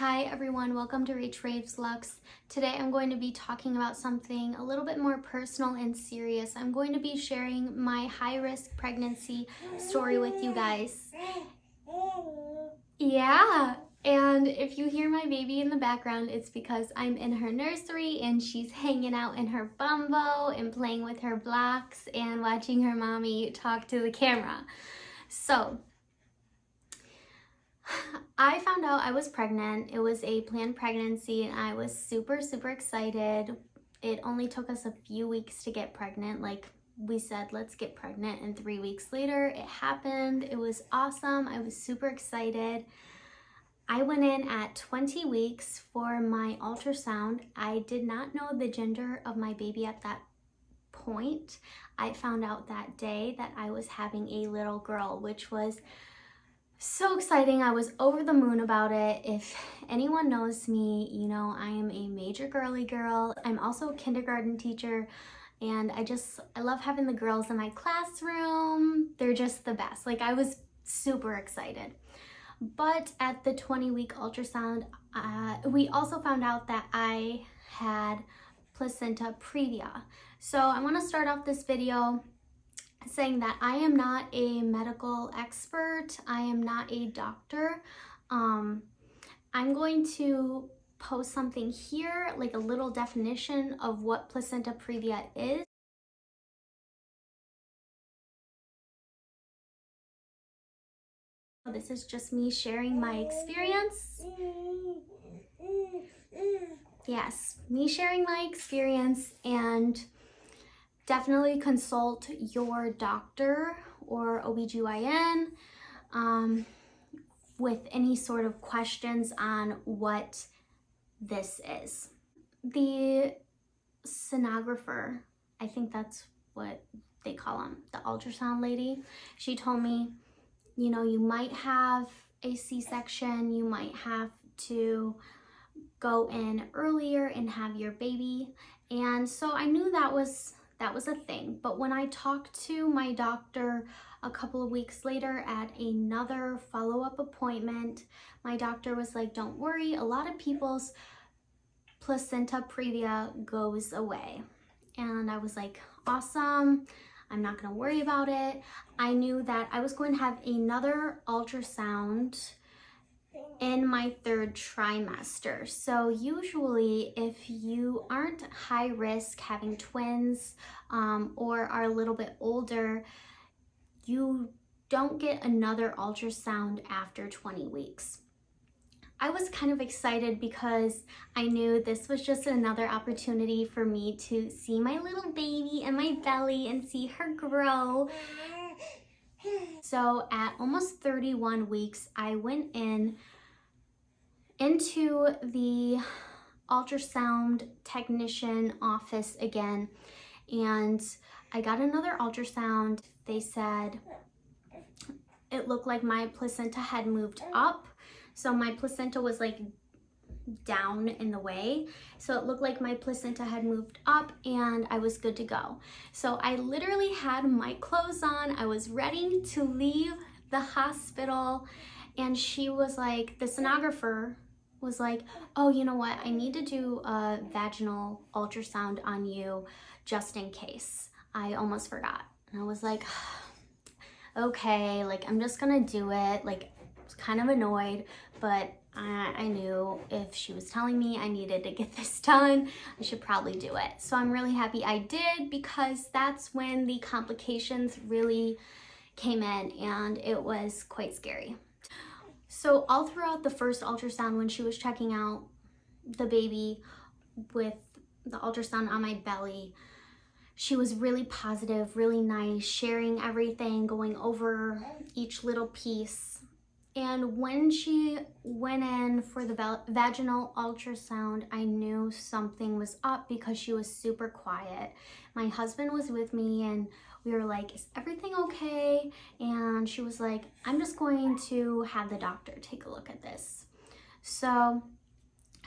Hi everyone, welcome to Rach Raves Lux. Today I'm going to be talking about something a little bit more personal and serious. I'm going to be sharing my high-risk pregnancy story with you guys. Yeah, and if you hear my baby in the background, it's because I'm in her nursery and she's hanging out in her bumbo and playing with her blocks and watching her mommy talk to the camera. So, I found out I was pregnant. It was a planned pregnancy and I was super excited. It only took us a few weeks to get pregnant. Like we said, let's get pregnant, and 3 weeks later it happened. It was awesome. I was super excited. I went in at 20 weeks for my ultrasound. I did not know the gender of my baby at that point. I found out that day that I was having a little girl, which was so exciting. I was over the moon about it. If anyone knows me, you know I am a major girly girl. I'm also a kindergarten teacher, and I love having the girls in my classroom. They're just the best. Like, I was super excited. But at the 20-week ultrasound, we also found out that I had Placenta Previa. So I want to start off this video saying that I am not a medical expert. I am not a doctor. I'm going to post something here, like a little definition of what Placenta Previa is. This is just me sharing my experience. Yes, me sharing my experience, and definitely consult your doctor or OBGYN with any sort of questions on what this is. The sonographer, I think that's what they call them, the ultrasound lady, she told me, you know, you might have a C-section, you might have to go in earlier and have your baby. And so I knew that was a thing. But when I talked to my doctor a couple of weeks later at another follow-up appointment, my doctor was like, don't worry, a lot of people's Placenta Previa goes away. And I was like, awesome, I'm not gonna worry about it. I knew that I was going to have another ultrasound in my 3rd trimester. So usually if you aren't high risk having twins or are a little bit older, you don't get another ultrasound after 20 weeks. I was kind of excited because I knew this was just another opportunity for me to see my little baby in my belly and see her grow. So at almost 31 weeks, I went into the ultrasound technician office again, and I got another ultrasound. They said it looked like my placenta had moved up. So my placenta was like down in the way. So it looked like my placenta had moved up and I was good to go. So I literally had my clothes on. I was ready to leave the hospital, and she was like, the sonographer was like, oh, you know what? I need to do a vaginal ultrasound on you just in case. I almost forgot. And I was like, okay, like I'm just gonna do it. Like, I was kind of annoyed, but I knew if she was telling me I needed to get this done, I should probably do it. So I'm really happy I did, because that's when the complications really came in and it was quite scary. So all throughout the first ultrasound, when she was checking out the baby with the ultrasound on my belly, she was really positive, really nice, sharing everything, going over each little piece. And when she went in for the vaginal ultrasound, I knew something was up because she was super quiet. My husband was with me and we were like, is everything okay? And she was like, I'm just going to have the doctor take a look at this. So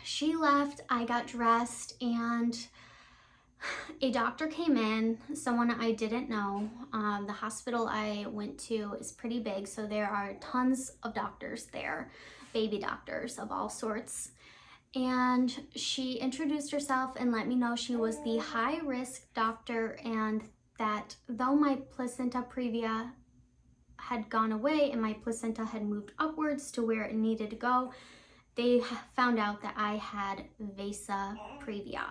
she left, I got dressed, and a doctor came in, someone I didn't know. The hospital I went to is pretty big, so there are tons of doctors there. baby doctors of all sorts. And she introduced herself and let me know she was the high risk doctor, and that though my placenta previa had gone away and my placenta had moved upwards to where it needed to go, they found out that I had Vasa Previa.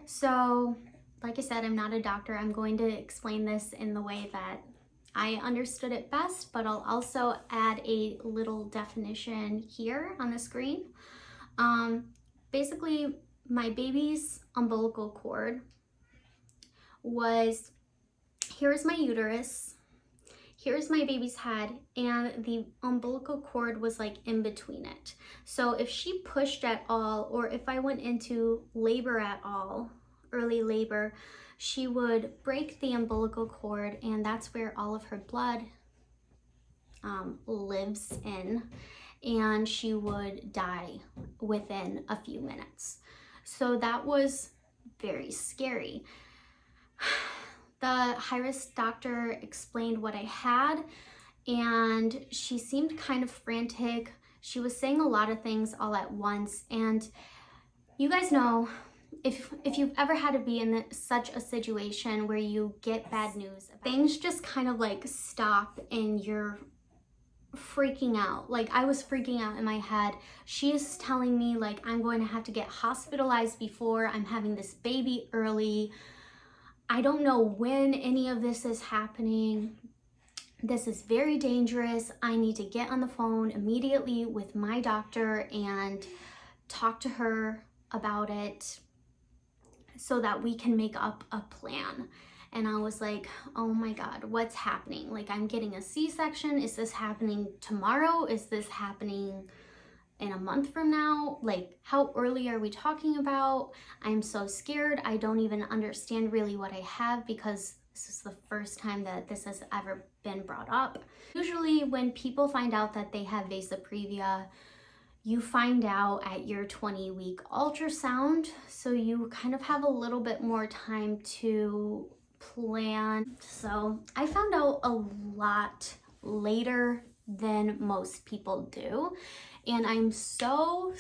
So, like I said, I'm not a doctor. I'm going to explain this in the way that I understood it best, but I'll also add a little definition here on the screen. Basically, my baby's umbilical cord was, here's my uterus, here's my baby's head, and the umbilical cord was like in between it. So if she pushed at all, or if I went into labor at all, early labor, she would break the umbilical cord, and that's where all of her blood lives in, and she would die within a few minutes. So that was very scary. The high-risk doctor explained what I had, and she seemed kind of frantic. She was saying a lot of things all at once, and you guys know, if you've ever had to be in such a situation where you get bad news, things just kind of like stop and you're freaking out. Like, I was freaking out in my head. She is telling me like I'm going to have to get hospitalized before I'm having this baby early. I don't know when any of this is happening. This is very dangerous. I need to get on the phone immediately with my doctor and talk to her about it so that we can make up a plan. And I was like, oh my God, what's happening? Like, I'm getting a C-section. Is this happening tomorrow? Is this happening in a month from now? Like, how early are we talking about? I'm so scared. I don't even understand really what I have, because this is the first time that this has ever been brought up. Usually when people find out that they have Vasa Previa, you find out at your 20-week ultrasound, so you kind of have a little bit more time to plan. So I found out a lot later than most people do, and I'm so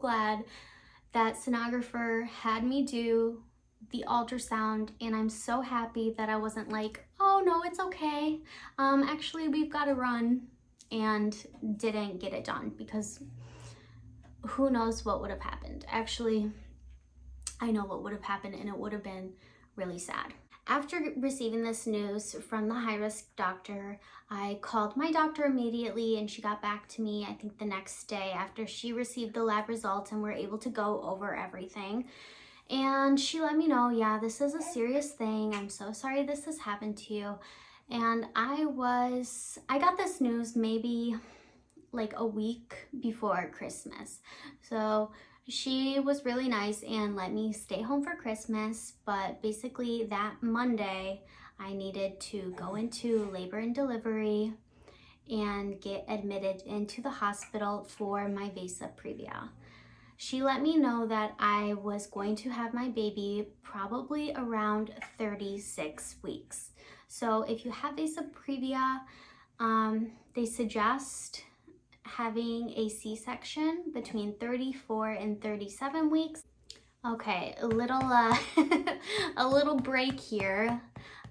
glad that sonographer had me do the ultrasound, and I'm so happy that I wasn't like, oh no, it's okay, actually we've got to run, and didn't get it done, because who knows what would have happened. Actually, I know what would have happened, and it would have been really sad. After receiving this news from the high-risk doctor, I called my doctor immediately, and she got back to me, I think the next day after she received the lab results and we're able to go over everything. And she let me know, yeah, this is a serious thing. I'm so sorry this has happened to you. And I got this news maybe like a week before Christmas. So she was really nice and let me stay home for Christmas, but basically that Monday I needed to go into labor and delivery and get admitted into the hospital for my Vasa Previa. She let me know that I was going to have my baby probably around 36 weeks. So if you have Vasa Previa, they suggest having a C-section between 34 and 37 weeks. Okay, a little a little break here.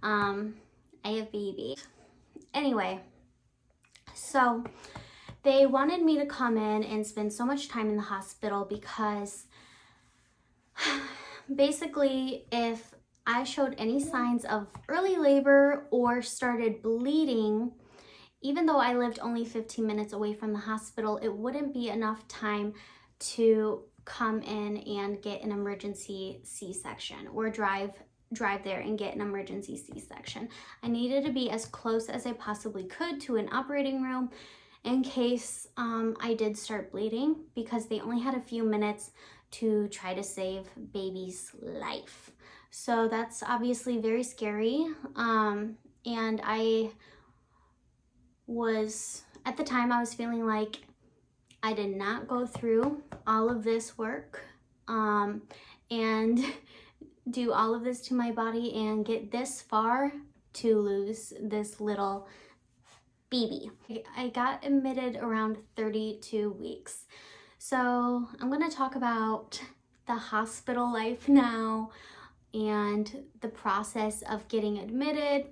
I have baby. Anyway, so they wanted me to come in and spend so much time in the hospital because basically if I showed any signs of early labor or started bleeding, even though I lived only 15 minutes away from the hospital, it wouldn't be enough time to come in and get an emergency C-section or drive there and get an emergency C-section. I needed to be as close as I possibly could to an operating room in case I did start bleeding, because they only had a few minutes to try to save baby's life. So that's obviously very scary. And at the time I was feeling like I did not go through all of this work and do all of this to my body and get this far to lose this little baby. I got admitted around 32 weeks. So I'm gonna talk about the hospital life now and the process of getting admitted,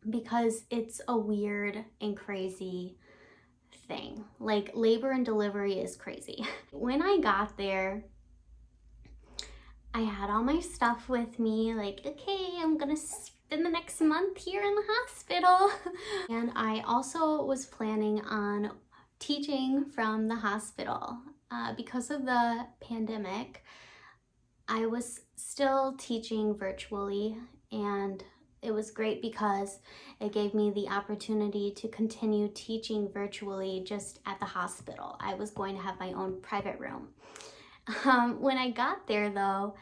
because it's a weird and crazy thing. Like, labor and delivery is crazy. When I got there, I had all my stuff with me, like, okay, I'm gonna spend the next month here in the hospital. And I also was planning on teaching from the hospital. Because of the pandemic, I was still teaching virtually, and it was great because it gave me the opportunity to continue teaching virtually just at the hospital. I was going to have my own private room. When I got there though,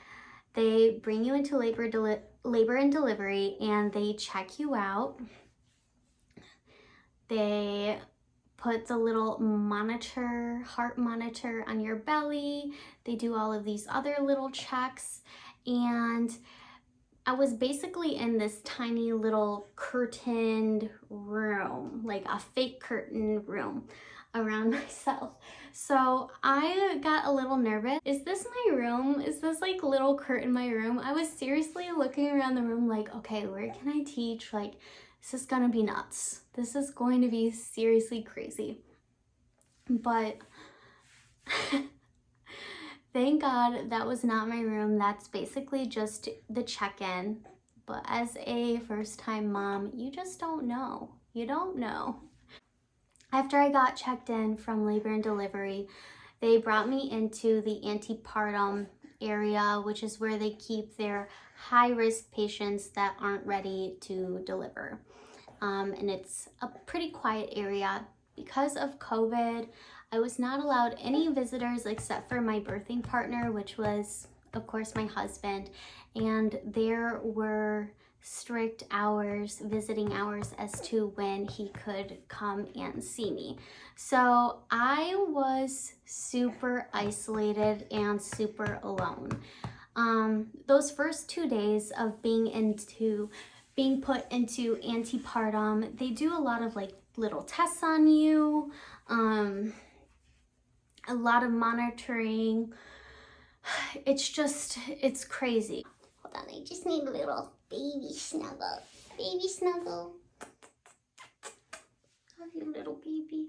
they bring you into labor and delivery, and they check you out. They put the little monitor, heart monitor on your belly. They do all of these other little checks, and I was basically in this tiny little curtained room, like a fake curtain room around myself. So I got a little nervous. Is this my room? Is this like little curtain my room? I was seriously looking around the room like, okay, where can I teach? Like, this is gonna be nuts. This is going to be seriously crazy. But thank God that was not my room. That's basically just the check-in. But as a first-time mom, you just don't know. You don't know. After I got checked in from labor and delivery, they brought me into the antepartum area, which is where they keep their high-risk patients that aren't ready to deliver. And it's a pretty quiet area. Because of COVID, I was not allowed any visitors except for my birthing partner, which was, of course, my husband. And there were strict hours, visiting hours, as to when he could come and see me. So I was super isolated and super alone. Those first 2 days of being put into antepartum, they do a lot of like little tests on you, a lot of monitoring. It's crazy. Hold on, I just need a little baby snuggle. Baby snuggle. Love you, little baby.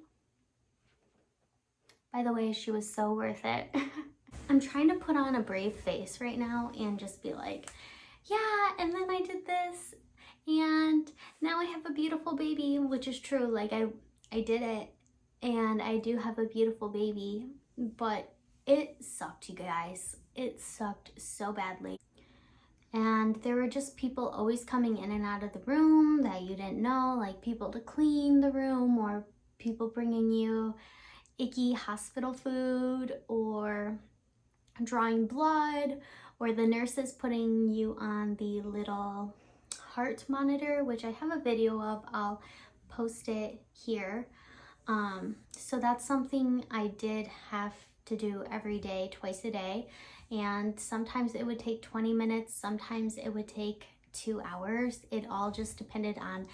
By the way, she was so worth it. I'm trying to put on a brave face right now and just be like, yeah, and then I did this, and now I have a beautiful baby, which is true. Like, I did it, and I do have a beautiful baby, but it sucked, you guys. It sucked so badly. And there were just people always coming in and out of the room that you didn't know, like people to clean the room, or people bringing you icky hospital food, or drawing blood, or the nurses putting you on the little heart monitor, which I have a video of. I'll post it here. So that's something I did have to do every day, twice a day. And sometimes it would take 20 minutes, sometimes it would take 2 hours. It all just depended on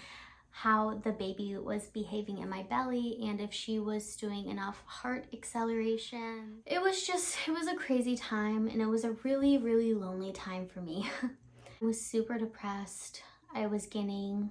how the baby was behaving in my belly and if she was doing enough heart acceleration. It was a crazy time, and it was a really, really lonely time for me. I was super depressed. I was gaining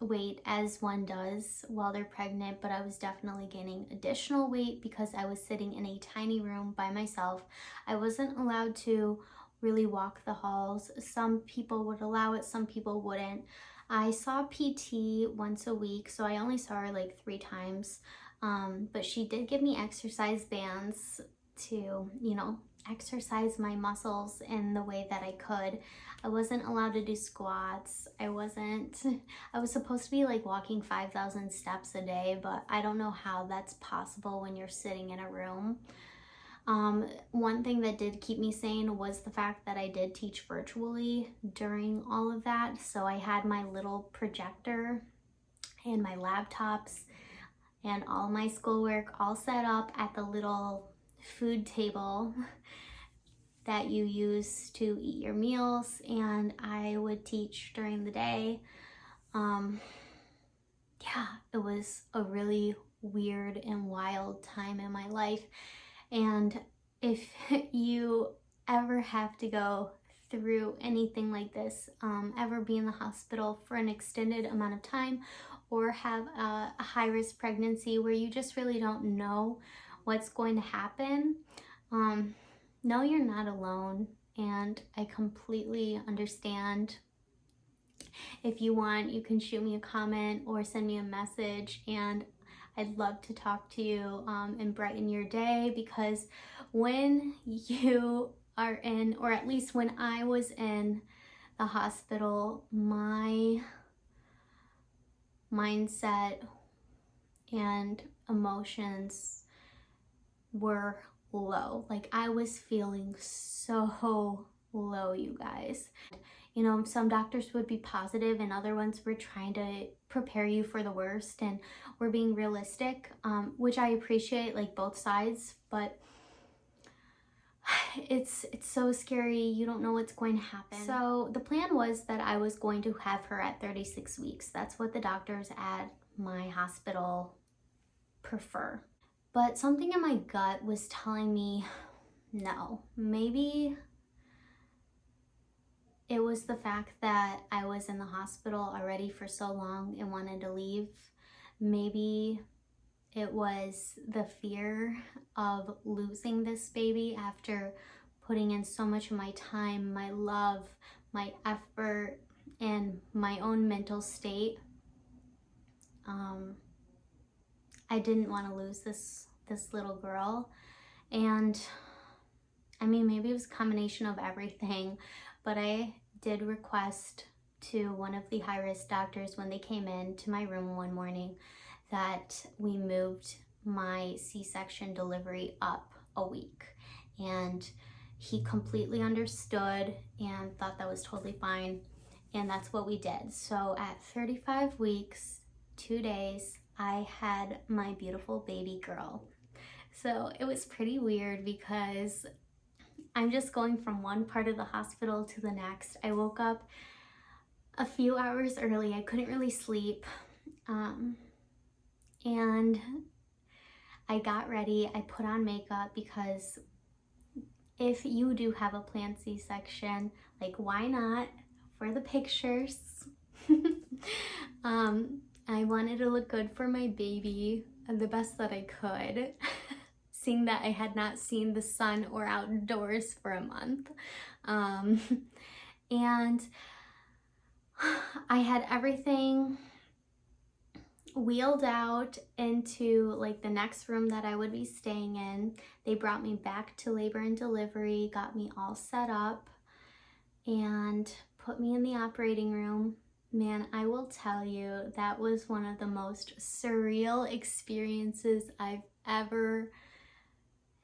weight, as one does while they're pregnant, but I was definitely gaining additional weight because I was sitting in a tiny room by myself. I wasn't allowed to really walk the halls. Some people would allow it, some people wouldn't. I saw PT once a week, so I only saw her like 3 times, but she did give me exercise bands to, you know, exercise my muscles in the way that I could. I wasn't allowed to do squats. I was supposed to be like walking 5,000 steps a day, but I don't know how that's possible when you're sitting in a room. One thing that did keep me sane was the fact that I did teach virtually during all of that. So I had my little projector and my laptops and all my schoolwork all set up at the little food table that you use to eat your meals, and I would teach during the day. Yeah, yeah, it was a really weird and wild time in my life. And if you ever have to go through anything like this, ever be in the hospital for an extended amount of time, or have a high-risk pregnancy where you just really don't know what's going to happen, know you're not alone. And I completely understand. If you want, you can shoot me a comment or send me a message, and I'd love to talk to you and brighten your day, because when you are in, or at least when I was in the hospital, my mindset and emotions were low. Like, I was feeling so low, you guys. You know, some doctors would be positive and other ones were trying to prepare you for the worst, and we're being realistic, which I appreciate, like, both sides, but it's so scary. You don't know what's going to happen. So the plan was that I was going to have her at 36 weeks. That's what the doctors at my hospital prefer. But something in my gut was telling me, no, maybe it was the fact that I was in the hospital already for so long and wanted to leave. Maybe it was the fear of losing this baby after putting in so much of my time, my love, my effort, and my own mental state. I didn't want to lose this little girl. And I mean, maybe it was a combination of everything, but I did request to one of the high-risk doctors when they came in to my room one morning that we moved my C-section delivery up a week. And he completely understood and thought that was totally fine. And that's what we did. So at 35 weeks, 2 days, I had my beautiful baby girl. So it was pretty weird because I'm just going from one part of the hospital to the next. I woke up a few hours early. I couldn't really sleep. And I got ready. I put on makeup because if you do have a planned C-section, like, why not? For the pictures. I wanted to look good for my baby the best that I could. Seeing that I had not seen the sun or outdoors for a month. And I had everything wheeled out into, like, the next room that I would be staying in. They brought me back to labor and delivery, got me all set up, and put me in the operating room. Man, I will tell you, that was one of the most surreal experiences I've ever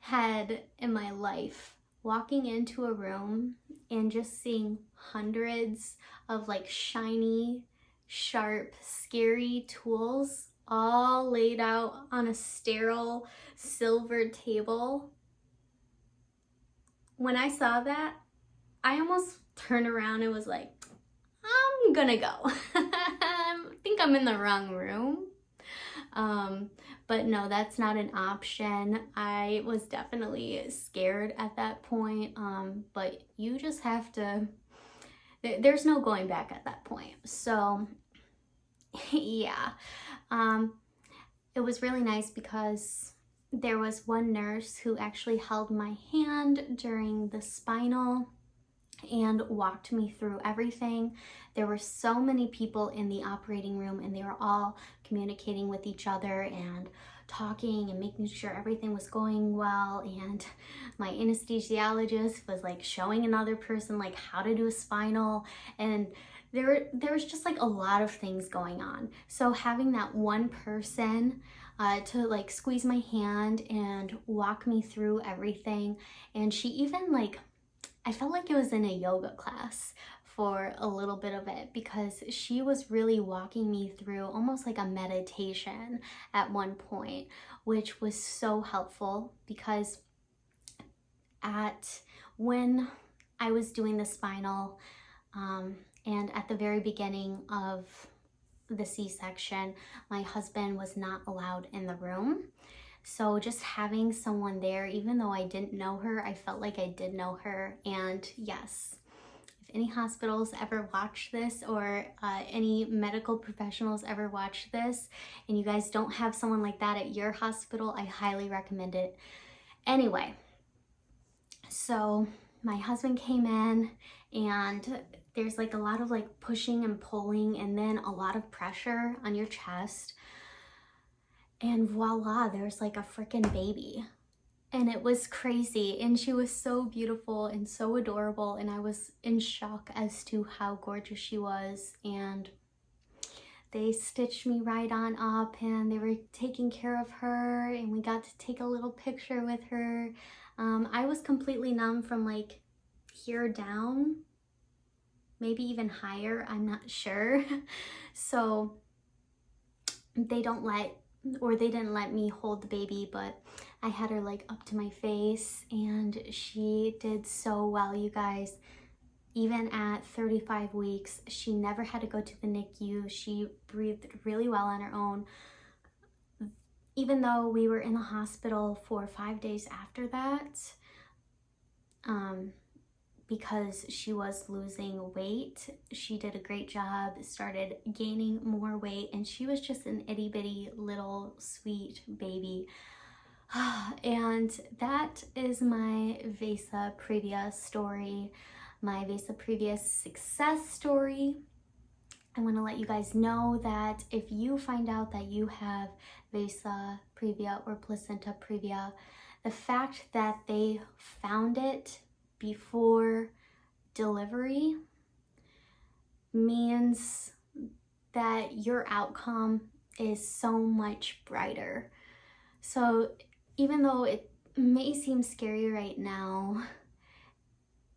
had in my life. Walking into a room and just seeing hundreds of, like, shiny, sharp, scary tools all laid out on a sterile silver table. When I saw that, I almost turned around and was like, I'm gonna go. I think I'm in the wrong room. But no, that's not an option. I was definitely scared at that point, but you just have to, there's no going back at that point. So yeah, it was really nice because there was one nurse who actually held my hand during the spinal and walked me through everything. There were so many people in the operating room, and they were all communicating with each other and talking and making sure everything was going well. And my anesthesiologist was, like, showing another person, like, how to do a spinal, and there was just, like, a lot of things going on. So having that one person to, like, squeeze my hand and walk me through everything, and she even, like, I felt like it was in a yoga class for a little bit of it, because she was really walking me through almost like a meditation at one point, which was so helpful. Because when I was doing the spinal, and at the very beginning of the C-section, my husband was not allowed in the room. So just having someone there, even though I didn't know her, I felt like I did know her. And yes, if any hospitals ever watch this, or any medical professionals ever watch this, and you guys don't have someone like that at your hospital, I highly recommend it. Anyway, so my husband came in, and there's like a lot of like pushing and pulling, and then a lot of pressure on your chest. And voila, there's like a freaking baby. And it was crazy. And she was so beautiful and so adorable. And I was in shock as to how gorgeous she was. And they stitched me right on up, and they were taking care of her. And we got to take a little picture with her. I was completely numb from like here down, maybe even higher, I'm not sure. So they didn't let me hold the baby, but I had her like up to my face, and she did so well, you guys. Even at 35 weeks, she never had to go to the NICU. She breathed really well on her own. Even though we were in the hospital for 5 days after that, because she was losing weight, she did a great job, started gaining more weight, and she was just an itty bitty little sweet baby. And that is my Vasa Previa story, my Vasa Previa success story. I want to let you guys know that if you find out that you have Vasa Previa or Placenta Previa, the fact that they found it before delivery means that your outcome is so much brighter. So even though it may seem scary right now,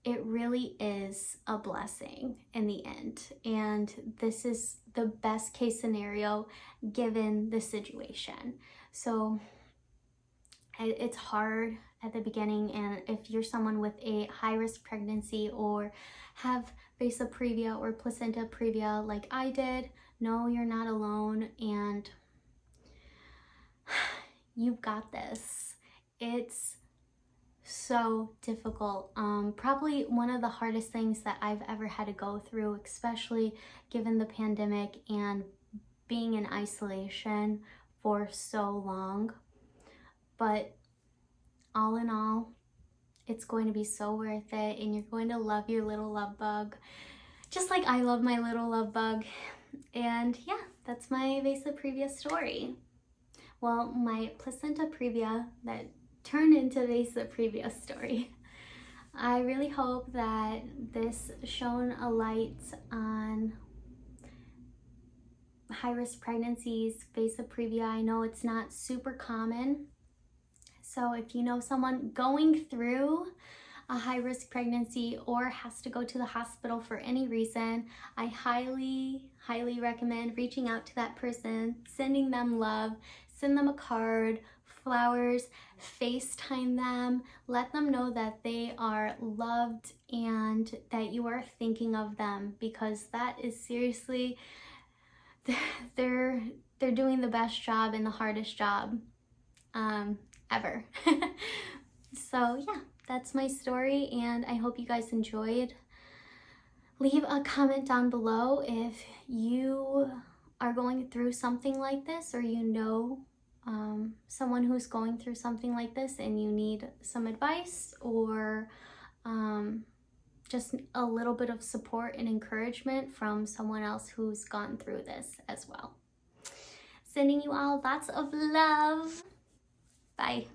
it really is a blessing in the end. And this is the best case scenario given the situation. So it's hard at the beginning, and if you're someone with a high-risk pregnancy or have Vasa Previa or Placenta Previa like I did, no, you're not alone, and you've got this. It's so difficult. Probably one of the hardest things that I've ever had to go through, especially given the pandemic and being in isolation for so long. But all in all, it's going to be so worth it, and you're going to love your little love bug, just like I love my little love bug. And yeah, that's my Vasa Previa story. Well, my Placenta Previa that turned into Vasa Previa story. I really hope that this shone a light on high-risk pregnancies, Vasa Previa. I know it's not super common. So if you know someone going through a high-risk pregnancy or has to go to the hospital for any reason, I highly, highly recommend reaching out to that person, sending them love, send them a card, flowers, FaceTime them, let them know that they are loved and that you are thinking of them, because that is seriously, they're doing the best job and the hardest job ever. So yeah, that's my story, and I hope you guys enjoyed. Leave a comment down below if you are going through something like this, or you know someone who's going through something like this and you need some advice, or just a little bit of support and encouragement from someone else who's gone through this as well. Sending you all lots of love. Bye.